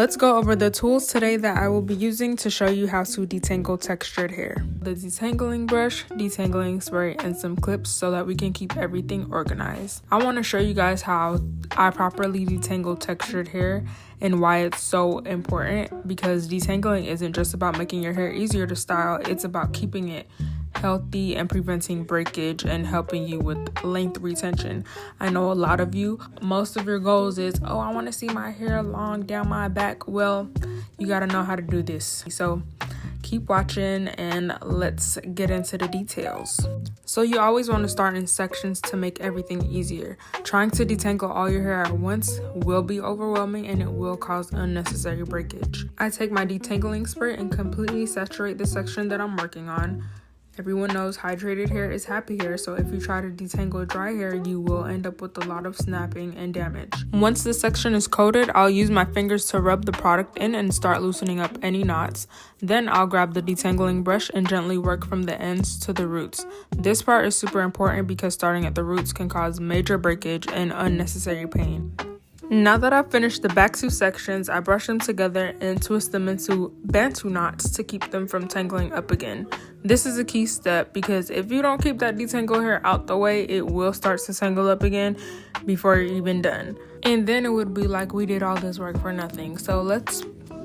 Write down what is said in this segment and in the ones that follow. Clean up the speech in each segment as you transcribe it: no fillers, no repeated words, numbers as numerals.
Let's go over the tools today that I will be using to show you how to detangle textured hair. The detangling brush, detangling spray, and some clips so that we can keep everything organized. I want to show you guys how I properly detangle textured hair and why it's so important, because detangling isn't just about making your hair easier to style, it's about keeping it healthy and preventing breakage and helping you with length retention. I know a lot of you, most of your goals is, oh, I want to see my hair long down my back. Well, you got to know how to do this. So keep watching and let's get into the details. So you always want to start in sections to make everything easier. Trying to detangle all your hair at once will be overwhelming and it will cause unnecessary breakage. I take my detangling spray and completely saturate the section that I'm working on. Everyone knows hydrated hair is happy hair, so if you try to detangle dry hair, you will end up with a lot of snapping and damage. Once the section is coated, I'll use my fingers to rub the product in and start loosening up any knots. Then I'll grab the detangling brush and gently work from the ends to the roots. This part is super important because starting at the roots can cause major breakage and unnecessary pain. Now that I've finished the back two sections, I brush them together and twist them into bantu knots to keep them from tangling up again. This is a key step because if you don't keep that detangled hair out the way, it will start to tangle up again before you're even done. And then it would be like we did all this work for nothing. So let's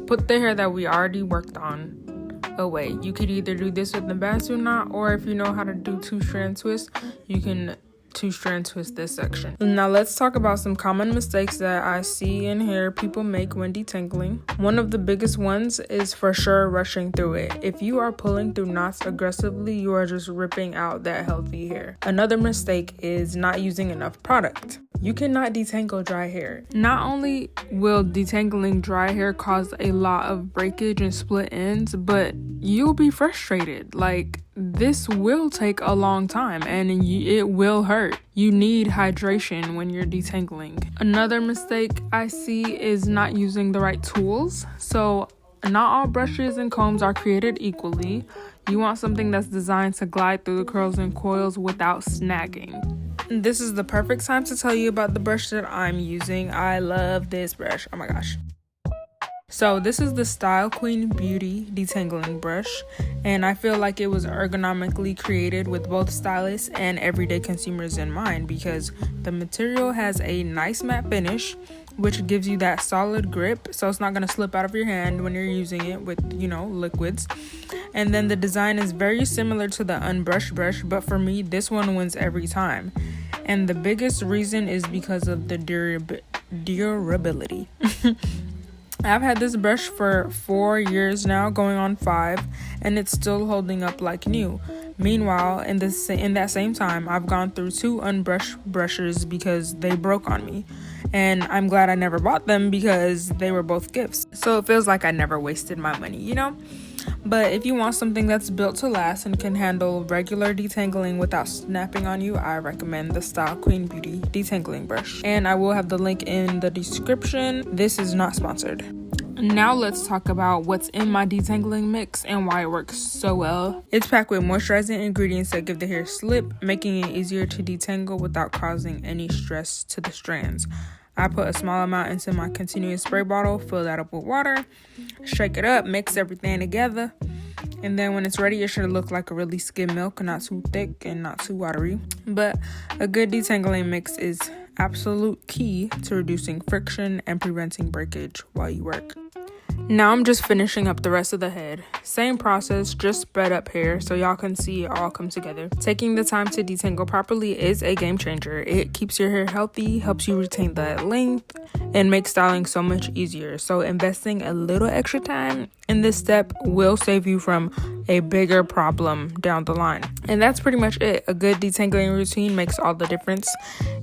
put the hair that we already worked on away. You could either do this with the bantu knot, or if you know how to do two-strand twist, you can two-strand twist this section. Now let's talk about some common mistakes that I see and hear people make when detangling. One of the biggest ones is for sure rushing through it. If you are pulling through knots aggressively, you are just ripping out that healthy hair. Another mistake is not using enough product. You cannot detangle dry hair. Not only will detangling dry hair cause a lot of breakage and split ends, but you'll be frustrated. Like, this will take a long time and it will hurt. You need hydration when you're detangling. Another mistake I see is not using the right tools. So not all brushes and combs are created equally. You want something that's designed to glide through the curls and coils without snagging. This is the perfect time to tell you about the brush that I'm using. I love this brush. Oh my gosh. So this is the Style Queen Beauty detangling brush, and I feel like it was ergonomically created with both stylists and everyday consumers in mind because the material has a nice matte finish, which gives you that solid grip, so it's not going to slip out of your hand when you're using it with, liquids. And then the design is very similar to the unbrushed brush, but for me, this one wins every time. And the biggest reason is because of the durability. I've had this brush for 4 years now, going on 5, and it's still holding up like new. Meanwhile, in that same time, I've gone through 2 unbrushed brushes because they broke on me. And I'm glad I never bought them because they were both gifts. So it feels like I never wasted my money, But if you want something that's built to last and can handle regular detangling without snapping on you, I recommend the Style Queen Beauty detangling brush. And I will have the link in the description. This is not sponsored. Now let's talk about what's in my detangling mix and why it works so well. It's packed with moisturizing ingredients that give the hair slip, making it easier to detangle without causing any stress to the strands. I put a small amount into my continuous spray bottle, fill that up with water, shake it up, mix everything together, and then when it's ready, it should look like a really skimmed milk, not too thick and not too watery. But a good detangling mix is absolute key to reducing friction and preventing breakage while you work. Now I'm just finishing up the rest of the head. Same process, just spread up hair so y'all can see it all come together. Taking the time to detangle properly is a game changer. It keeps your hair healthy, helps you retain that length, and makes styling so much easier. So investing a little extra time in this step will save you from a bigger problem down the line. And that's pretty much it. A good detangling routine makes all the difference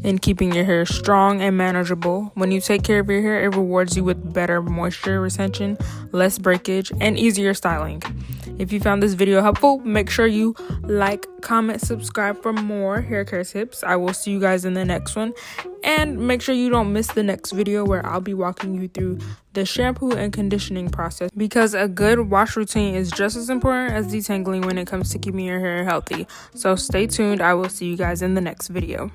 in keeping your hair strong and manageable. When you take care of your hair, it rewards you with better moisture retention, less breakage, and easier styling. If you found this video helpful, make sure you like, comment, subscribe for more hair care tips. I will see you guys in the next one. And make sure you don't miss the next video where I'll be walking you through the shampoo and conditioning process, because a good wash routine is just as important as detangling when it comes to keeping your hair healthy. So stay tuned. I will see you guys in the next video.